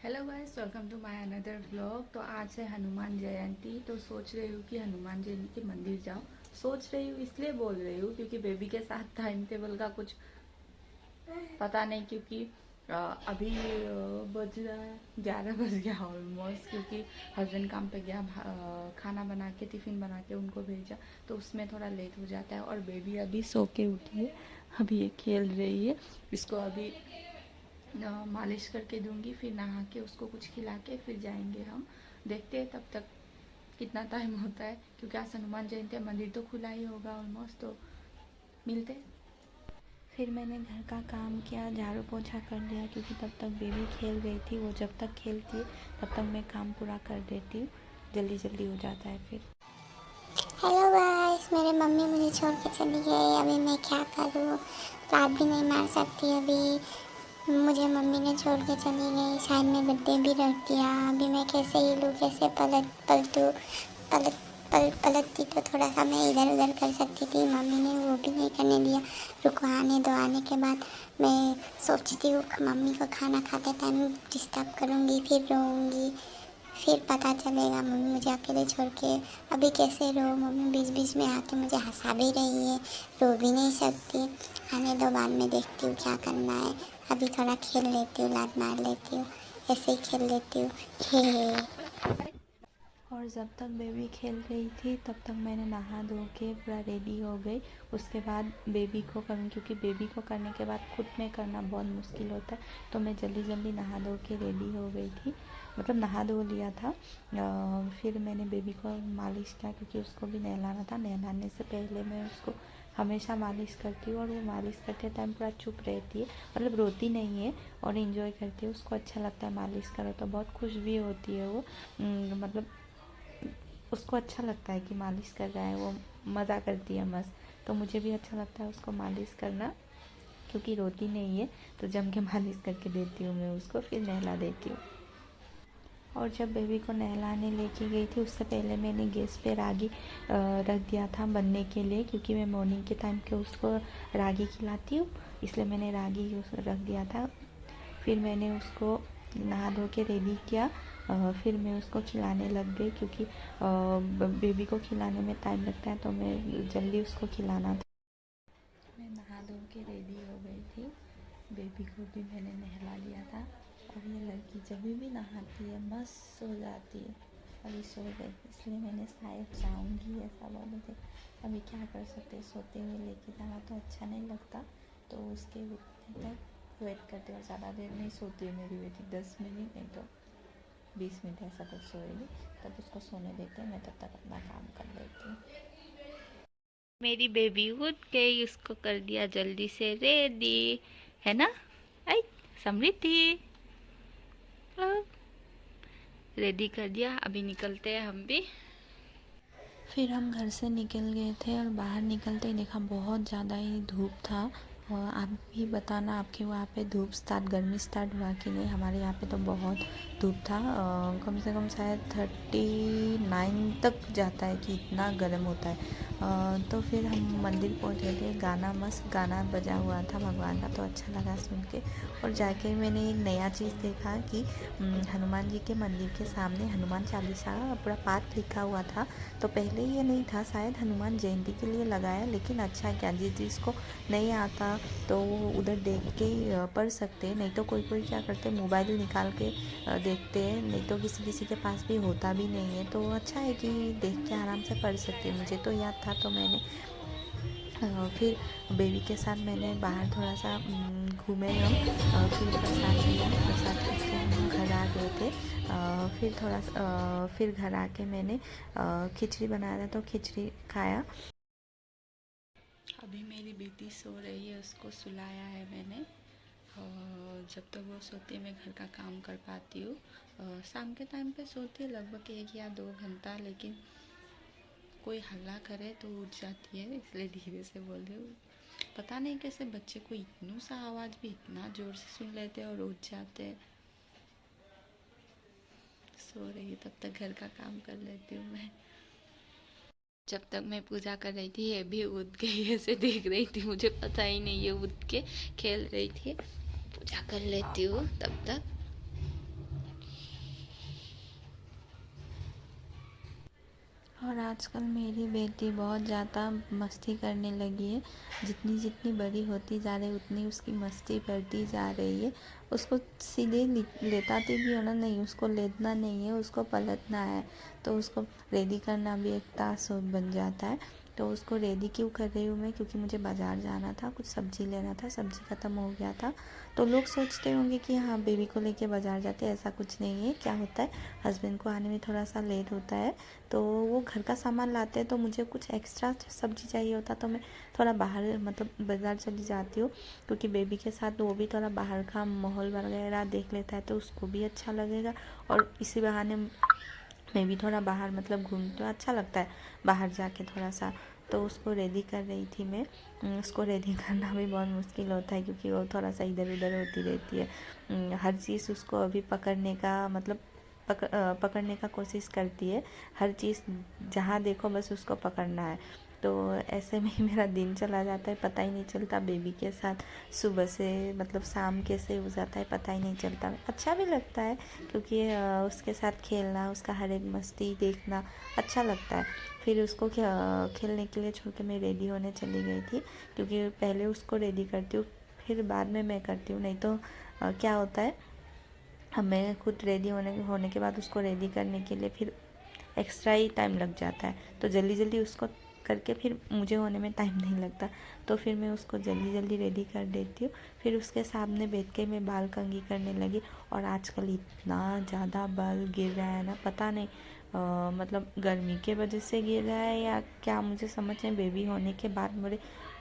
Hello guys, welcome to my another vlog. तो आज है हनुमान जयंती, तो सोच रही हूँ कि हनुमान जयंती के मंदिर जाऊँ। सोच रही हूँ इसलिए बोल रही हूँ क्योंकि बेबी के साथ टाइम टेबल का कुछ पता नहीं, क्योंकि अभी बज रहा है 11 बज गया ऑलमोस्ट, क्योंकि हस्बैंड काम पे गया, खाना बना के टिफ़िन बना के उनको भेजा, तो उसमें थोड़ा लेट हो जाता है। और बेबी अभी सो के उठी है, अभी ये खेल रही है। इसको अभी मालिश करके दूंगी, फिर नहा के उसको कुछ खिला के फिर जाएंगे हम। देखते हैं तब तक कितना टाइम होता है, क्योंकि आज हनुमान जयंती है, मंदिर तो खुला ही होगा ऑलमोस्ट। तो मिलते हैं। फिर मैंने घर का काम किया, झाड़ू पोछा कर लिया, क्योंकि तब तक बेबी खेल रही थी। वो जब तक खेलती है तब तक मैं काम पूरा कर देती हूँ, जल्दी जल्दी हो जाता है फिर। हेलो गाइस, मेरे मम्मी मुझे छोड़ के चली गई। अभी मैं क्या करूँ? रात भी नहीं मार सकती। अभी मुझे मम्मी ने छोड़ के चली गई, साइड में गद्दे भी रख दिया। अभी मैं कैसे हिलूँ, कैसे पलटूँ? पलट पलटती तो थोड़ा सा मैं इधर उधर कर सकती थी, मम्मी ने वो भी नहीं करने दिया। रुको, आने दो। आने के बाद मैं सोचती हूँ मम्मी को खाना खाते टाइम डिस्टर्ब करूँगी, फिर रोऊँगी, फिर पता चलेगा मम्मी मुझे अकेले छोड़ के। अभी कैसे रो, मम्मी बीच बीच में आके मुझे हंसा भी रही है, रो भी नहीं सकती। आने दो, बाद में देखती हूँ क्या करना है। अभी थोड़ा खेल लेती हूँ, लात मार लेती हूँ, ऐसे ही खेल लेती हूँ। हे। और जब तक बेबी खेल रही थी तब तक मैंने नहा धो के पूरा रेडी हो गई। उसके बाद बेबी को करूँ, क्योंकि बेबी को करने के बाद खुद में करना बहुत मुश्किल होता है, तो मैं जल्दी जल्दी नहा धो के रेडी हो गई थी, मतलब नहा धो लिया था। फिर मैंने बेबी को मालिश किया, क्योंकि उसको भी नहलाना था। नहलाने से पहले मैं उसको हमेशा मालिश करती हूँ, और वो मालिश करते टाइम पूरा चुप रहती है, मतलब रोती नहीं है, और इन्जॉय करती है। उसको अच्छा लगता है मालिश करो तो, बहुत खुश भी होती है वो। मतलब उसको अच्छा लगता है कि मालिश कर रहा है, वो मज़ा करती है मस्त। तो मुझे भी अच्छा लगता है उसको मालिश करना, क्योंकि रोती नहीं है, तो जम के मालिश करके देती हूँ मैं उसको, फिर नहला देती हूँ। और जब बेबी को नहलाने लेके गई थी, उससे पहले मैंने गैस पे रागी रख दिया था बनने के लिए, क्योंकि मैं मॉर्निंग के टाइम के उसको रागी खिलाती हूँ, इसलिए मैंने रागी रख दिया था। फिर मैंने उसको नहा धो के रेडी किया। फिर मैं उसको खिलाने लग गई, क्योंकि बेबी को खिलाने में टाइम लगता है, तो मैं जल्दी उसको खिलाना था। मैं नहा धो के रेडी हो गई थी, बेबी को भी मैंने नहला लिया था। और ये लड़की जब भी नहाती है मस्त सो जाती है, अभी सो गई, इसलिए मैंने शायद जाऊँगी ऐसा बोले थे। अभी क्या कर सकते, सोते हुए लेके जाना तो अच्छा नहीं लगता, तो उसके उठने तक वेट करते। और ज़्यादा देर नहीं सोती है मेरी बेटी, 10 मिनट नहीं तो 20 मिनट ऐसा कुछ सोएगी, तब उसको सोने देते हैं, मैं तब तक अपना काम कर लेती हूँ। मेरी बेबी उठ गई, उसको कर दिया जल्दी से रेडी, है ना? आई समृद्धि, रेडी कर दिया, अभी निकलते हैं हम भी। फिर हम घर से निकल गए थे, और बाहर निकलते ही देखा बहुत ज़्यादा ही धूप था। और आप भी बताना आपके वहाँ पे धूप स्टार्ट, गर्मी स्टार्ट हुआ कि नहीं। हमारे यहाँ पे तो बहुत धूप था, कम से कम शायद 39 तक जाता है, कि इतना गर्म होता है। तो फिर हम मंदिर पहुँच गए थे, गाना मस्त गाना बजा हुआ था भगवान का, तो अच्छा लगा सुन के। और जाके मैंने एक नया चीज़ देखा कि हनुमान जी के मंदिर के सामने हनुमान चालीसा पूरा पाठ लिखा हुआ था। तो पहले ये नहीं था, शायद हनुमान जयंती के लिए लगाया, लेकिन अच्छा क्या, जिसको नहीं आता तो वो उधर देख के पढ़ सकते हैं। नहीं तो कोई कोई क्या करते हैं, मोबाइल निकाल के देखते हैं, नहीं तो किसी किसी के पास भी होता भी नहीं है। तो अच्छा है कि देख के आराम से पढ़ सकते हैं। मुझे तो याद था, तो मैंने फिर बेबी के साथ मैंने बाहर थोड़ा सा घूमे हम। फिर प्रसाद लिया, प्रसाद खा के हम घर आ गए थे। फिर थोड़ा फिर घर आके मैंने खिचड़ी बनाया था, तो खिचड़ी खाया। अभी मेरी बेटी सो रही है, उसको सुलाया है मैंने। जब तक वो सोती है मैं घर का काम कर पाती हूँ। शाम के टाइम पे सोती है लगभग 1 या 2 घंटा, लेकिन कोई हल्ला करे तो उठ जाती है, इसलिए धीरे से बोल रही हूँ। पता नहीं कैसे बच्चे को इतनू सा आवाज़ भी इतना ज़ोर से सुन लेते हैं और उठ जाते हैं। सो रही है, तब तक घर का काम कर लेती हूँ मैं। जब तक मैं पूजा कर रही थी ये भी उठ गई, ऐसे देख रही थी, मुझे पता ही नहीं ये उठ के खेल रही थी। पूजा कर लेती हूँ तब तक। और आजकल मेरी बेटी बहुत ज़्यादा मस्ती करने लगी है। जितनी जितनी बड़ी होती जा रही है उतनी उसकी मस्ती बढ़ती जा रही है। उसको सीधे लेटाते भी हो ना, नहीं, उसको लेटना नहीं है, उसको पलटना है। तो उसको रेडी करना भी एक टास्क बन जाता है। तो उसको रेडी क्यों कर रही हूँ मैं, क्योंकि मुझे बाज़ार जाना था, कुछ सब्ज़ी लेना था, सब्ज़ी ख़त्म हो गया था। तो लोग सोचते होंगे कि हाँ बेबी को लेके बाज़ार जाते, ऐसा कुछ नहीं है। क्या होता है, हस्बैंड को आने में थोड़ा सा लेट होता है, तो वो घर का सामान लाते हैं, तो मुझे कुछ एक्स्ट्रा सब्ज़ी चाहिए होता, तो मैं थोड़ा बाहर मतलब बाज़ार चली जाती हूँ। क्योंकि बेबी के साथ वो भी थोड़ा बाहर का माहौल वगैरह देख लेता है, तो उसको भी अच्छा लगेगा। और इसी बहाने मैं भी थोड़ा बाहर मतलब घूमती हूँ, अच्छा लगता है बाहर जाके थोड़ा सा। तो उसको रेडी कर रही थी मैं। उसको रेडी करना भी बहुत मुश्किल होता है, क्योंकि वो थोड़ा सा इधर उधर होती रहती है। हर चीज़ उसको अभी पकड़ने का मतलब पकड़ने का कोशिश करती है। हर चीज़ जहाँ देखो बस उसको पकड़ना है। तो ऐसे में ही मेरा दिन चला जाता है, पता ही नहीं चलता बेबी के साथ सुबह से मतलब शाम कैसे हो जाता है पता ही नहीं चलता। अच्छा भी लगता है, क्योंकि उसके साथ खेलना, उसका हर एक मस्ती देखना अच्छा लगता है। फिर उसको खेलने के लिए छोड़ के मैं रेडी होने चली गई थी, क्योंकि पहले उसको रेडी करती हूँ, फिर बाद में मैं करती हूँ। नहीं तो क्या होता है, हमें खुद रेडी होने के बाद उसको रेडी करने के लिए फिर एक्स्ट्रा ही टाइम लग जाता है। तो जल्दी जल्दी उसको करके फिर मुझे होने में टाइम नहीं लगता, तो फिर मैं उसको जल्दी जल्दी रेडी कर देती हूँ। फिर उसके सामने बैठ के मैं बाल कंघी करने लगी। और आजकल इतना ज़्यादा बाल गिर रहा है ना, पता नहीं मतलब गर्मी के वजह से गिर रहा है या क्या, मुझे समझ नहीं। बेबी होने के बाद मेरे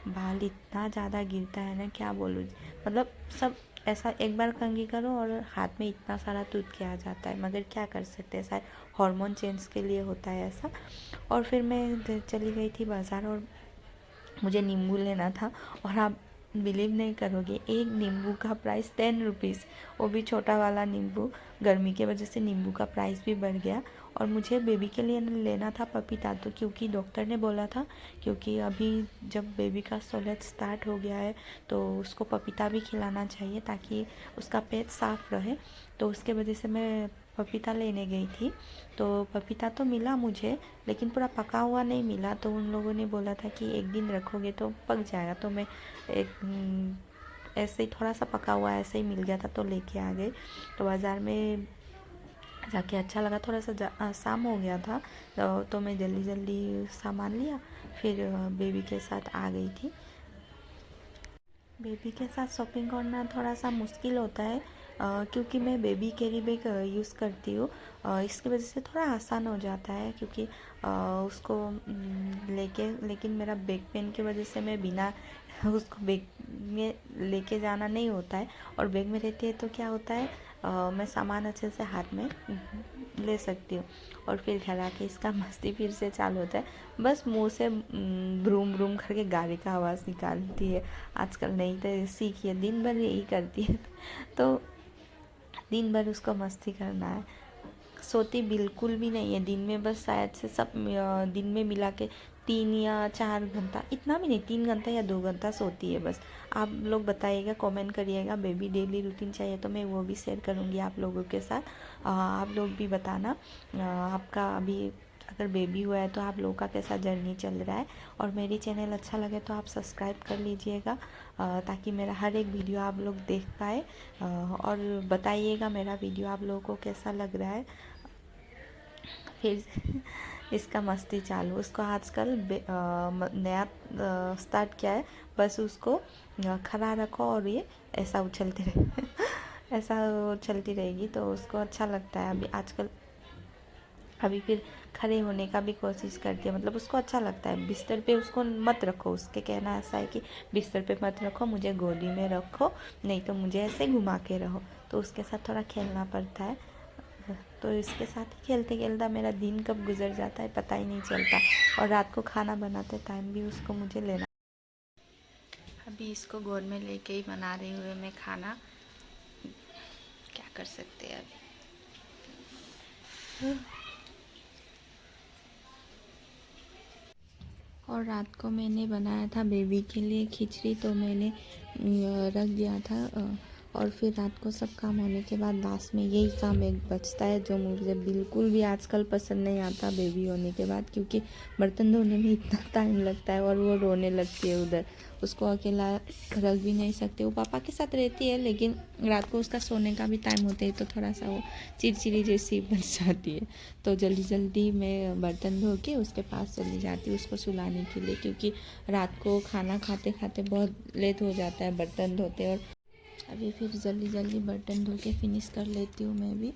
बाल इतना ज़्यादा गिरता है ना, क्या बोलूँ। मतलब सब ऐसा एक बार कंघी करो और हाथ में इतना सारा टूट के आ जाता है, मगर क्या कर सकते हैं, शायद हार्मोन चेंज के लिए होता है ऐसा। और फिर मैं चली गई थी बाज़ार, और मुझे नींबू लेना था। और आप बिलीव नहीं करोगे, एक नींबू का प्राइस 10 रुपीज़, वो भी छोटा वाला नींबू। गर्मी की वजह से नींबू का प्राइस भी बढ़ गया। और मुझे बेबी के लिए लेना था पपीता, तो क्योंकि डॉक्टर ने बोला था, क्योंकि अभी जब बेबी का सोलेट स्टार्ट हो गया है तो उसको पपीता भी खिलाना चाहिए, ताकि उसका पेट साफ़ रहे। तो उसके वजह से मैं पपीता लेने गई थी। तो पपीता तो मिला मुझे, लेकिन पूरा पका हुआ नहीं मिला। तो उन लोगों ने बोला था कि एक दिन रखोगे तो पक जाएगा। तो मैं ऐसे ही थोड़ा सा पका हुआ ऐसे ही मिल गया था, तो लेके आ गए। तो बाज़ार में जाके अच्छा लगा, थोड़ा सा शाम हो गया था, तो मैं जल्दी जल्दी सामान लिया, फिर बेबी के साथ आ गई थी। बेबी के साथ शॉपिंग करना थोड़ा सा मुश्किल होता है, क्योंकि मैं बेबी कैरी बैग यूज़ करती हूँ। इसकी वजह से थोड़ा आसान हो जाता है, क्योंकि उसको लेके, लेकिन मेरा बैक पेन की वजह से मैं बिना उसको बैग में लेके जाना नहीं होता है। और बैग में रहती है तो क्या होता है, मैं सामान अच्छे से हाथ में ले सकती हूँ। और फिर घर आके इसका मस्ती फिर से चालू होता है, बस मुंह से ब्रूम ब्रूम करके गाड़ी का आवाज़ निकालती है। आजकल नहीं तो सीखी है, दिन भर यही करती है। तो दिन भर उसको मस्ती करना है। सोती बिल्कुल भी नहीं है दिन में, बस शायद से सब दिन में मिला के 3 या 4 घंटा, इतना भी नहीं, 3 घंटा या 2 घंटा सोती है बस। आप लोग बताइएगा, कमेंट करिएगा, बेबी डेली रूटीन चाहिए तो मैं वो भी शेयर करूँगी आप लोगों के साथ। आप लोग भी बताना आपका अभी अगर बेबी हुआ है तो आप लोगों का कैसा जर्नी चल रहा है। और मेरी चैनल अच्छा लगे तो आप सब्सक्राइब कर लीजिएगा, ताकि मेरा हर एक वीडियो आप लोग देख पाए। और बताइएगा मेरा वीडियो आप लोगों को कैसा लग रहा है। फिर इसका मस्ती चालू, उसको आजकल नया स्टार्ट किया है, बस उसको खड़ा रखो और ये ऐसा उछलती रहे ऐसा उछलती रहेगी, तो उसको अच्छा लगता है अभी आजकल। अभी फिर खड़े होने का भी कोशिश करती है, मतलब उसको अच्छा लगता है। बिस्तर पे उसको मत रखो, उसके कहना ऐसा है कि बिस्तर पे मत रखो, मुझे गोदी में रखो, नहीं तो मुझे ऐसे घुमा के रहो। तो उसके साथ थोड़ा खेलना पड़ता है। तो इसके साथ ही खेलते खेलता मेरा दिन कब गुजर जाता है पता ही नहीं चलता। और रात को खाना बनाते टाइम भी उसको मुझे लेना, अभी इसको गोद में लेके ही बना रही हूँ मैं खाना, क्या कर सकते हैं अभी। और रात को मैंने बनाया था बेबी के लिए खिचड़ी, तो मैंने रख दिया था और फिर रात को सब काम होने के बाद लास्ट में यही काम एक बचता है जो मुझे बिल्कुल भी आजकल पसंद नहीं आता बेबी होने के बाद, क्योंकि बर्तन धोने में इतना टाइम लगता है और वो रोने लगती है उधर। उसको अकेला रख भी नहीं सकते, वो पापा के साथ रहती है लेकिन रात को उसका सोने का भी टाइम होता है तो थोड़ा सा वो चिड़चिड़ी जैसी बन जाती है। तो जल्दी जल्दी मैं बर्तन धो के उसके पास चली जाती हूँ उसको सुलाने के लिए, क्योंकि रात को खाना खाते खाते बहुत लेट हो जाता है बर्तन धोते। और अभी फिर जल्दी जल्दी बर्तन धो के फिनिश कर लेती हूँ मैं भी।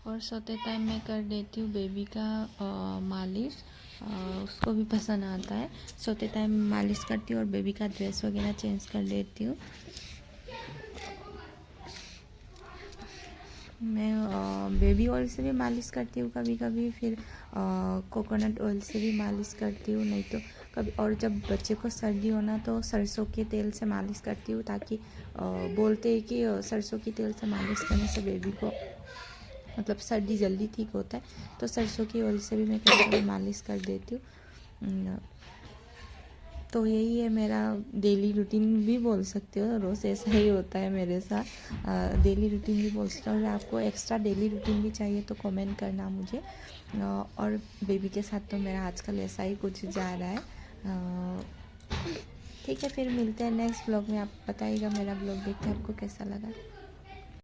और सोते टाइम मैं कर देती हूँ बेबी का मालिश, उसको भी पसंद आता है। सोते टाइम मालिश करती हूँ और बेबी का ड्रेस वगैरह चेंज कर देती हूँ। मैं बेबी ऑयल से भी मालिश करती हूँ कभी कभी, फिर कोकोनट ऑयल से भी मालिश करती हूँ, नहीं तो कभी। और जब बच्चे को सर्दी होना तो सरसों के तेल से मालिश करती हूँ, ताकि बोलते हैं कि सरसों के तेल से मालिश करने से बेबी को मतलब सर्दी जल्दी ठीक होता है। तो सरसों की ऑयल से भी मैं कभी कभी मालिश कर देती हूँ। तो यही है मेरा डेली रूटीन भी बोल सकते हो, रोज़ ऐसा ही होता है मेरे साथ। डेली रूटीन भी बोल सकते हो। अगर आपको एक्स्ट्रा डेली रूटीन भी चाहिए तो कमेंट करना मुझे। और बेबी के साथ तो मेरा आजकल ऐसा ही कुछ जा रहा है। ठीक है, फिर मिलते हैं नेक्स्ट ब्लॉग में। आप बताइएगा मेरा ब्लॉग देख के आपको कैसा लगा।